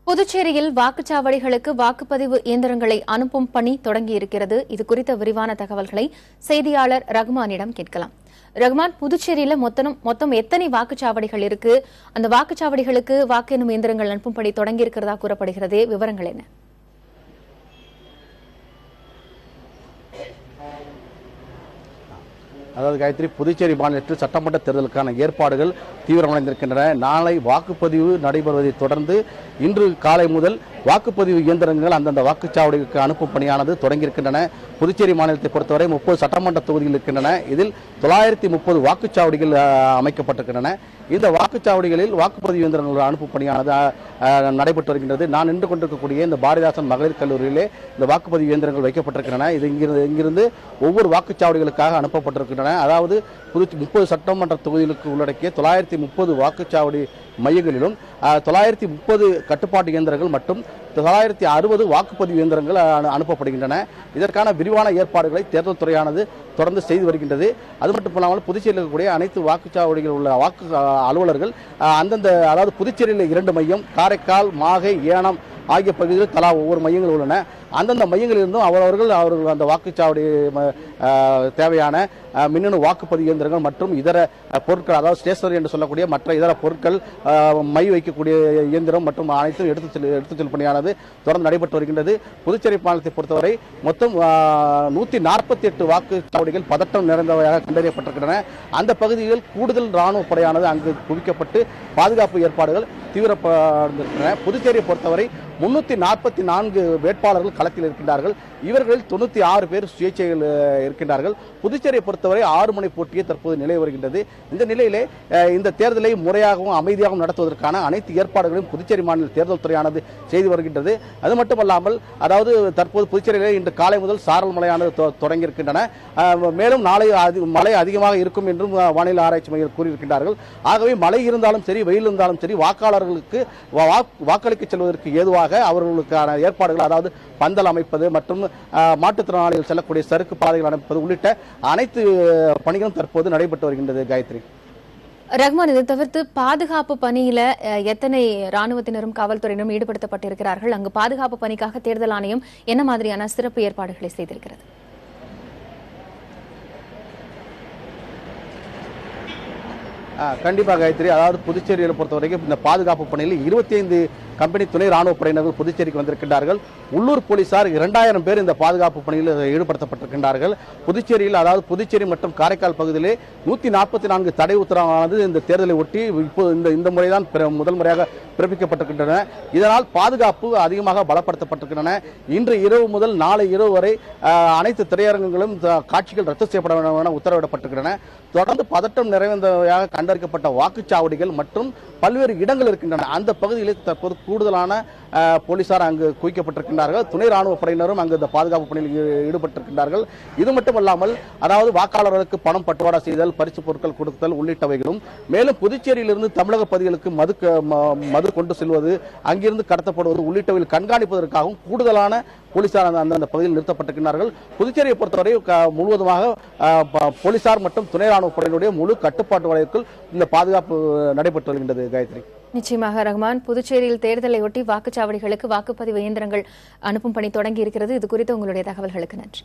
புதுச்சேரியில் வாக்குச்சாவடிகளுக்கு வாக்குப்பதிவு இயந்திரங்களை அனுப்பும் பணி தொடங்கியிருக்கிறது. இது குறித்த விரிவான தகவல்களை செய்தியாளர் ரகுமானிடம் கேட்கலாம். ரகுமான், புதுச்சேரியில மொத்தம் எத்தனை வாக்குச்சாவடிகள் இருக்கு? அந்த வாக்குச்சாவடிகளுக்கு வாக்கு எண்ணும் இயந்திரங்கள் அனுப்பும் பணி தொடங்கியிருக்கிறதா கூறப்படுகிறது. விவரங்கள் என்ன? அதாவது காயத்ரி, புதுச்சேரி மாநிலத்தில் சட்டமன்ற தேர்தலுக்கான ஏற்பாடுகள் தீவிரமடைந்திருக்கின்றன. நாளை வாக்குப்பதிவு நடைபெறுவதை தொடர்ந்து இன்று காலை முதல் வாக்குப்பதிவு இயந்திரங்கள் அந்தந்த வாக்குச்சாவடிகளுக்கு அனுப்பும் பணியானது தொடங்கியிருக்கின்றன. புதுச்சேரி மாநிலத்தை பொறுத்தவரை 30 சட்டமன்ற தொகுதிகள் இருக்கின்றன. இதில் 930 வாக்குச்சாவடிகள் அமைக்கப்பட்டிருக்கின்றன. இந்த வாக்குச்சாவடிகளில் வாக்குப்பதிவு இயந்திரங்கள் அனுப்பும் பணியானது நடைபெற்று வருகின்றது. நான் நின்று கொண்டிருக்கக்கூடிய இந்த பாரதிதாசன் மகளிர் கல்லூரியிலே இந்த வாக்குப்பதிவு இயந்திரங்கள் வைக்கப்பட்டிருக்கின்றன. இது இங்கிருந்து ஒவ்வொரு வாக்குச்சாவடிகளுக்காக அனுப்பப்பட்டிருக்கின்றன. அதாவது 30 சட்டமன்ற தொகுதிகளுக்கு உள்ளடக்கிய 930 வாக்குச்சாவடி மையங்களிலும் 930 கட்டுப்பாட்டு இயந்திரங்கள் மற்றும் 960 வாக்குப்பதிவு இயந்திரங்கள் அனுப்பப்படுகின்றன. இதற்கான விரிவான ஏற்பாடுகளை தேர்தல் துறையானது தொடர்ந்து செய்து வருகின்றது. அது மட்டுமல்லாமல் புதுச்சேரியில் இருக்கக்கூடிய அனைத்து வாக்குச்சாவடிகள் உள்ள வாக்கு அலுவலர்கள் அதாவது புதுச்சேரியில் 2 மையம், காரைக்கால், மாகை, ஏனம் ஆகிய பகுதிகளில் தலா ஒவ்வொரு மையங்கள் உள்ளன. அந்தந்த மையங்களிலிருந்தும் அவர்கள் அந்த வாக்குச்சாவடி தேவையான மின்னணு வாக்குப்பதிவு இயந்திரங்கள் மற்றும் இதர பொருட்கள், அதாவது ஸ்டேஷனரி என்று சொல்லக்கூடிய மற்ற இதர பொருட்கள், மை வைக்கக்கூடிய இயந்திரம் மற்றும் அனைத்தும் எடுத்துச் செல் பணியானது தொடர்ந்து நடைபெற்று வருகின்றது. புதுச்சேரி மாநிலத்தை பொறுத்தவரை மொத்தம் 148 வாக்குச்சாவடிகள் பதட்டம் நிறைந்தவையாக கண்டறியப்பட்டிருக்கின்றன. அந்த பகுதியில் கூடுதல் ராணுவ படையானது அங்கு குவிக்கப்பட்டு பாதுகாப்பு ஏற்பாடுகள் தீவிரப்படுத்திருக்கின்றன. புதுச்சேரியை பொறுத்தவரை 344 வேட்பாளர்கள் களத்தில் இருக்கின்றார்கள். இவர்களில் 96 பேர் சுயேட்சைகள் இருக்கின்றார்கள். புதுச்சேரியை பொறுத்தவரை 6 முனை போட்டியே தற்போது நிலை வருகின்றது. இந்த நிலையிலே இந்த தேர்தலை முறையாகவும் அமைதியாகவும் நடத்துவதற்கான அனைத்து ஏற்பாடுகளையும் புதுச்சேரி மாநில தேர்தல் துறையானது செய்து வருகின்றது. அது மட்டுமல்லாமல் அதாவது தற்போது புதுச்சேரியிலே இன்று காலை முதல் சாரல் மழையானது தொடங்கியிருக்கின்றன. மேலும் நாளை மழை அதிகமாக இருக்கும் என்றும் வானிலை ஆராய்ச்சி மையம் கூறியிருக்கின்றார்கள். ஆகவே மழை இருந்தாலும் சரி, வெயில் இருந்தாலும் சரி, வாக்காளர்களுக்கு வாக்களிக்க செல்வதற்கு ஏதுவாக அவர்களுக்கான ஏற்பாடுகள், அதாவது பந்தல் அமைப்பது மற்றும் மாற்றுத்திறனாளிகள் செல்லக்கூடிய சறுக்கு பாதைகள் அமைப்பது உள்ளிட்ட அனைத்து பணிகளும் தற்போது நடைபெற்று வருகின்றது. காயத்ரி, ரஹ்மான், இதை தவிர்த்து பாதுகாப்பு பணியில எத்தனை ராணுவத்தினரும் காவல்துறையினரும் ஈடுபடுத்தப்பட்டிருக்கிறார்கள்? அங்கு பாதுகாப்பு பணிக்காக தேர்தல் ஆணையம் என்ன மாதிரியான சிறப்பு ஏற்பாடுகளை செய்திருக்கிறது? கண்டிப்பாக காயத்ரி, அதாவது புதுச்சேரியை பொறுத்தவரைக்கும் இந்த பாதுகாப்பு பணியில் 25 கம்பெனி துணை ராணுவ படையினர்கள் புதுச்சேரிக்கு வந்திருக்கின்றார்கள். உள்ளூர் போலீசார் 2000 பேர் இந்த பாதுகாப்பு பணியில் ஈடுபடுத்தப்பட்டிருக்கின்றார்கள். புதுச்சேரியில், அதாவது புதுச்சேரி மற்றும் காரைக்கால் பகுதியிலே 144 தடை உத்தரவானது இந்த தேர்தலை ஒட்டி இப்போது இந்த முறைதான் முதல் முறையாக பிறப்பிக்கப்பட்டிருக்கின்றன. இதனால் பாதுகாப்பு அதிகமாக பலப்படுத்தப்பட்டிருக்கின்றன. இன்று இரவு முதல் நாளை இரவு வரை அனைத்து திரையரங்குகளும் காட்சிகள் ரத்து செய்யப்பட வேண்டும் என உத்தரவிடப்பட்டிருக்கின்றன. தொடர்ந்து பதட்டம் நிறைந்தவையாக கண்டறிக்கப்பட்ட வாக்குச்சாவடிகள் மற்றும் பல்வேறு இடங்கள் இருக்கின்றன. அந்த பகுதிகளில் தற்போது கூடுதலான போலீசார் அங்கு குவிக்கப்பட்டிருக்கின்றார்கள். துணை ராணுவ படையினரும் அங்கு இந்த பாதுகாப்பு பணியில் ஈடுபட்டிருக்கின்றார்கள். இது மட்டுமல்லாமல் அதாவது வாக்காளர்களுக்கு பணம் பட்டுவாடா செய்தல், பரிசு பொருட்கள் கொடுத்தல் உள்ளிட்டவைகளும், மேலும் புதுச்சேரியிலிருந்து தமிழக பகுதிகளுக்கு மது கொண்டு செல்வது, அங்கிருந்து கடத்தப்படுவது உள்ளிட்டவைகள் கண்காணிப்பதற்காகவும் கூடுதலான போலீசார் அந்த பகுதியில் நிறுத்தப்பட்டிருக்கிறார்கள். புதுச்சேரியை பொறுத்தவரை முழுவதுமாக போலீசார் மற்றும் துணை ராணுவ படையினுடைய முழு கட்டுப்பாட்டு வளையத்தில் இந்த பாதுகாப்பு நடைபெற்று வருகின்றது. காயத்ரி, நிச்சயமாக ரஹ்மான், புதுச்சேரியில் தேர்தலை ஒட்டி வாக்குச்சாவடிகளுக்கு வாக்குப்பதிவு இயந்திரங்கள் அனுப்பும் பணி தொடங்கி இருக்கிறது. இது குறித்து உங்களுடைய தகவல்களுக்கு நன்றி.